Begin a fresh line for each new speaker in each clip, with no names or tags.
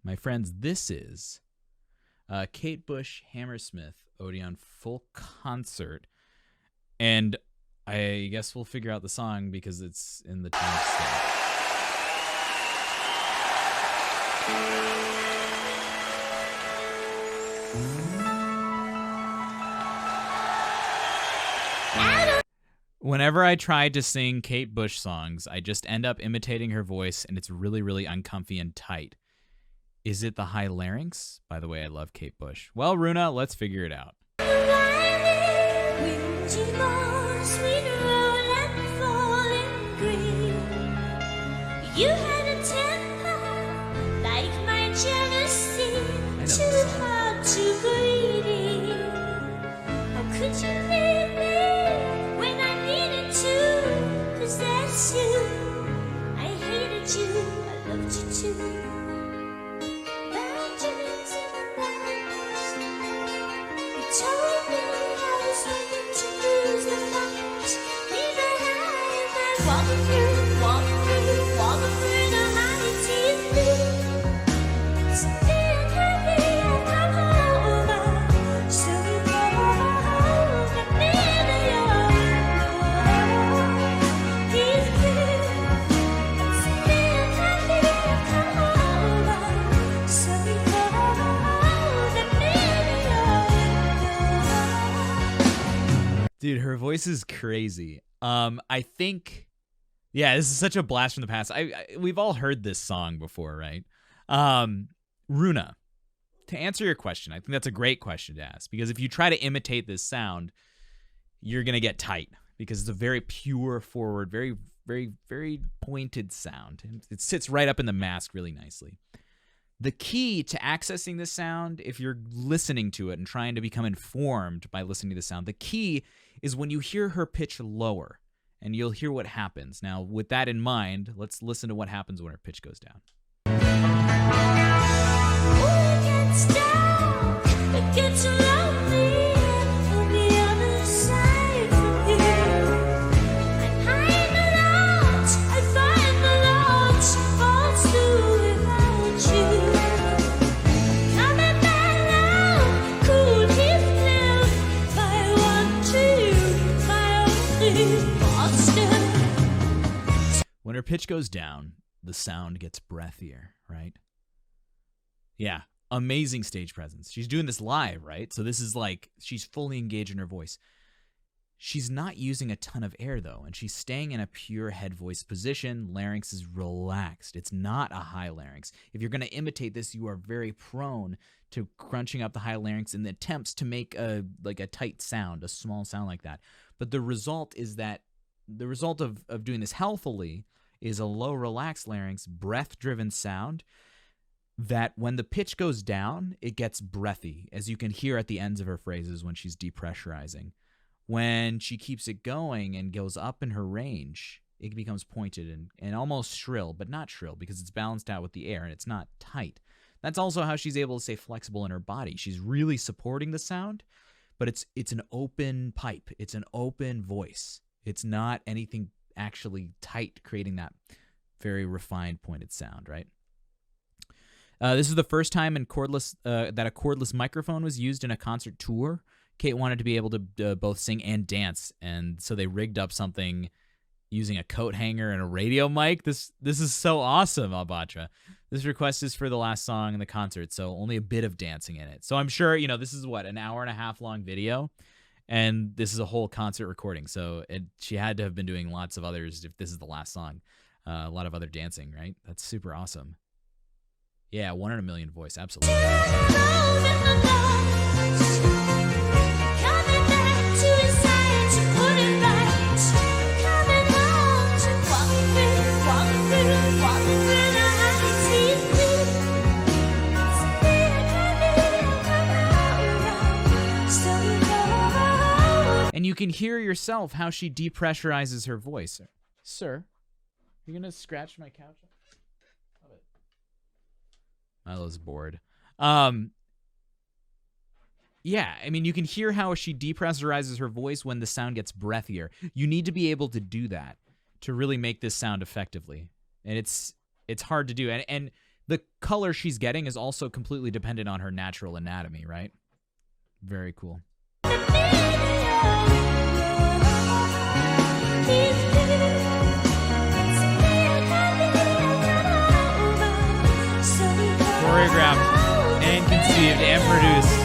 My friends, this is Kate Bush Hammersmith Odeon full concert. And I guess we'll figure out the song because it's in the timestamp. Whenever I try to sing Kate Bush songs, I just end up imitating her voice, and it's really, really uncomfy and tight. Is it the high larynx? By the way, I love Kate Bush. Well, Runa, let's figure it out. You had a temper like my jealousy, too hard to breathe. How could you leave me when I needed to possess you? I hated you, I loved you too. Mountains in the past, you told me I was looking to lose the fight. Neither have I walked through the high TV. Still happy I come over, so you come over and neither you're he's clear. Still happy I come over, so you come over and neither you're. Dude, her voice is crazy. I think. Yeah, this is such a blast from the past. We've all heard this song before, right? Runa, to answer your question, I think that's a great question to ask, because if you try to imitate this sound, you're going to get tight, because it's a very pure, forward, very, very, very pointed sound. It sits right up in the mask really nicely. The key to accessing this sound, if you're listening to it and trying to become informed by listening to the sound, the key is when you hear her pitch lower. And you'll hear what happens. Now, with that in mind, let's listen to what happens when her pitch goes down. It gets lonely on the other side from here. I find the lots, falls through without you. Coming back now, cool his lips, my one true, my only. When her pitch goes down, the sound gets breathier, right? Yeah, amazing stage presence. She's doing this live, right? So this is like she's fully engaged in her voice. She's not using a ton of air, though, and she's staying in a pure head voice position. Larynx is relaxed. It's not a high larynx. If you're going to imitate this, you are very prone to crunching up the high larynx in the attempts to make a tight sound, a small sound like that. But the result is that the result of doing this healthily is a low, relaxed larynx, breath-driven sound that when the pitch goes down, it gets breathy, as you can hear at the ends of her phrases when she's depressurizing. When she keeps it going and goes up in her range, it becomes pointed and almost shrill, but not shrill because it's balanced out with the air and it's not tight. That's also how she's able to stay flexible in her body. She's really supporting the sound, but it's an open pipe. It's an open voice. It's not anything actually tight, creating that very refined, pointed sound, right? This is the first time in cordless that a cordless microphone was used in a concert tour. Kate wanted to be able to both sing and dance, and so they rigged up something using a coat hanger and a radio mic. This is so awesome, Albatra. This request is for the last song in the concert, so only a bit of dancing in it. So I'm sure, this is what, an hour and a half long video, and this is a whole concert recording. So she had to have been doing lots of others if this is the last song. A lot of other dancing, right? That's super awesome. Yeah, 1 in a million voice, absolutely. And you can hear yourself how she depressurizes her voice. Sir, you're going to scratch my couch? Love it. Milo's bored. Yeah, I mean, you can hear how she depressurizes her voice when the sound gets breathier. You need to be able to do that to really make this sound effectively. And it's hard to do. And the color she's getting is also completely dependent on her natural anatomy, right? Very cool. Choreographed and conceived and produced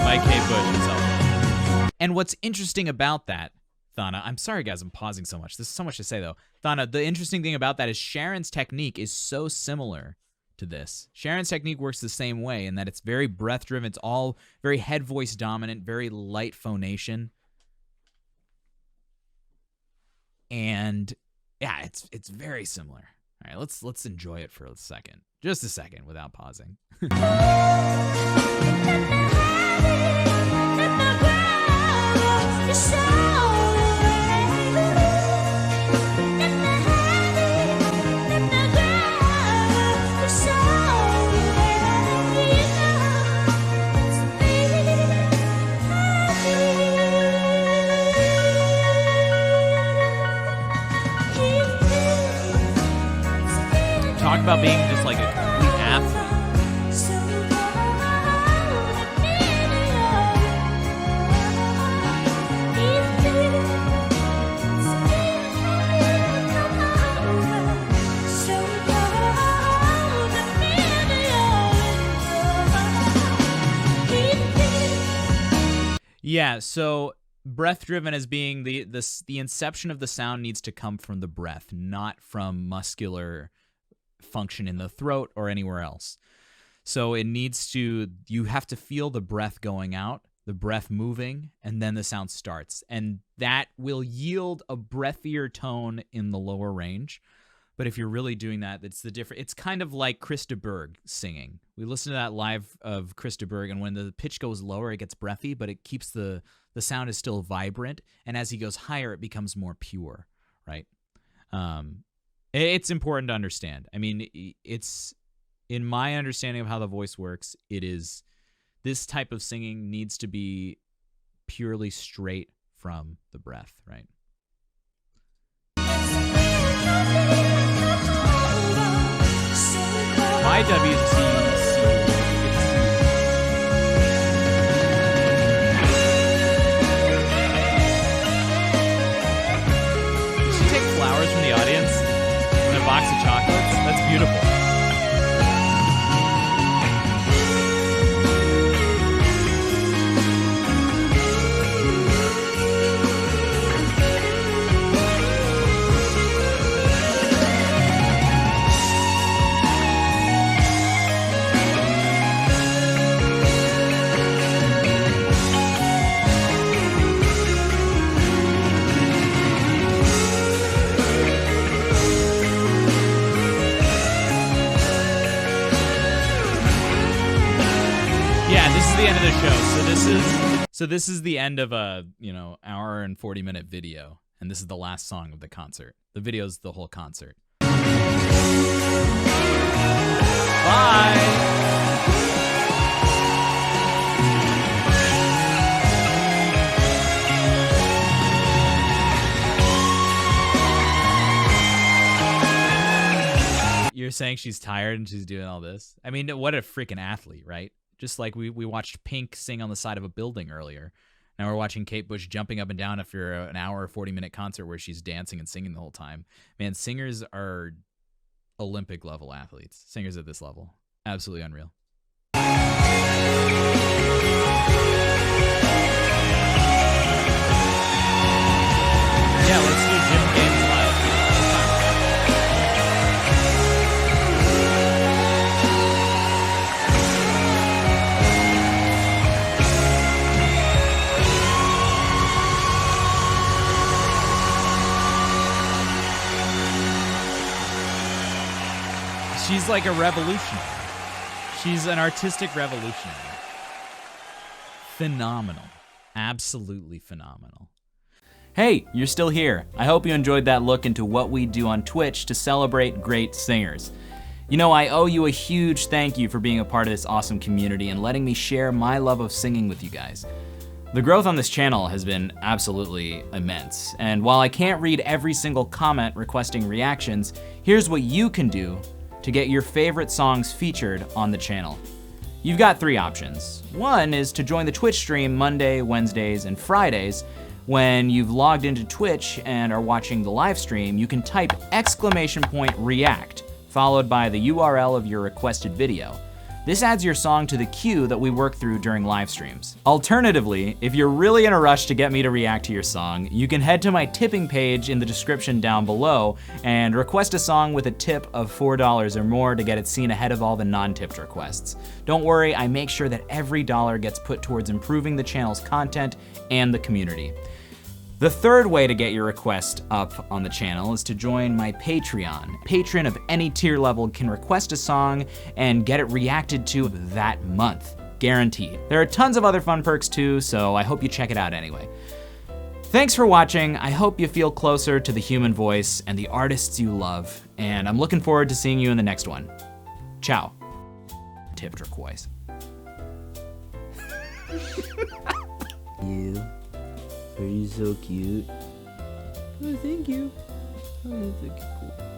by Kate Bush himself. And what's interesting about that, Thana, I'm sorry guys, I'm pausing so much. There's so much to say though. Thana, the interesting thing about that is Sharon's technique is so similar to this. Sharon's technique works the same way in that it's very breath driven. It's all very head voice dominant, very light phonation. And yeah, it's very similar. All right, let's enjoy it for a second. Just a second without pausing. Talk about being just like a complete athlete. Yeah, so breath driven as being the inception of the sound needs to come from the breath, not from muscular function in the throat or anywhere else. So it needs to, you have to feel the breath going out, the breath moving, and then the sound starts. And that will yield a breathier tone in the lower range. But if you're really doing that, it's kind of like Chris de Burgh singing. We listened to that live of Chris de Burgh, and when the pitch goes lower, it gets breathy, but it keeps the sound is still vibrant. And as he goes higher, it becomes more pure, right? It's important to understand. I mean, it's in my understanding of how the voice works, it is this type of singing needs to be purely straight from the breath, right? My WTC. Did she take flowers from the audience? A box of chocolates? That's beautiful. The end of the show. So this is the end of a, hour and 40-minute video, and this is the last song of the concert. The video is the whole concert. Bye. You're saying she's tired and she's doing all this? I mean, what a freaking athlete, right? Just like we watched Pink sing on the side of a building earlier. Now we're watching Kate Bush jumping up and down after an hour or 40-minute concert where she's dancing and singing the whole time. Man, singers are Olympic level athletes. Singers at this level. Absolutely unreal. Yeah, let's do Jim Games live. She's like a revolutionary. She's an artistic revolutionary. Phenomenal. Absolutely phenomenal. Hey, you're still here. I hope you enjoyed that look into what we do on Twitch to celebrate great singers. I owe you a huge thank you for being a part of this awesome community and letting me share my love of singing with you guys. The growth on this channel has been absolutely immense, and while I can't read every single comment requesting reactions, here's what you can do
to get your favorite songs featured on the channel. You've got 3 options. One is to join the Twitch stream Monday, Wednesdays, and Fridays. When you've logged into Twitch and are watching the live stream, you can type !react, followed by the URL of your requested video. This adds your song to the queue that we work through during live streams. Alternatively, if you're really in a rush to get me to react to your song, you can head to my tipping page in the description down below and request a song with a tip of $4 or more to get it seen ahead of all the non-tipped requests. Don't worry, I make sure that every dollar gets put towards improving the channel's content and the community. The third way to get your request up on the channel is to join my Patreon. A patron of any tier level can request a song and get it reacted to that month, guaranteed. There are tons of other fun perks too, so I hope you check it out anyway. Thanks for watching. I hope you feel closer to the human voice and the artists you love, and I'm looking forward to seeing you in the next one. Ciao. Tip turquoise.
You. Are you so cute? Oh, thank you. Oh, that's so cool.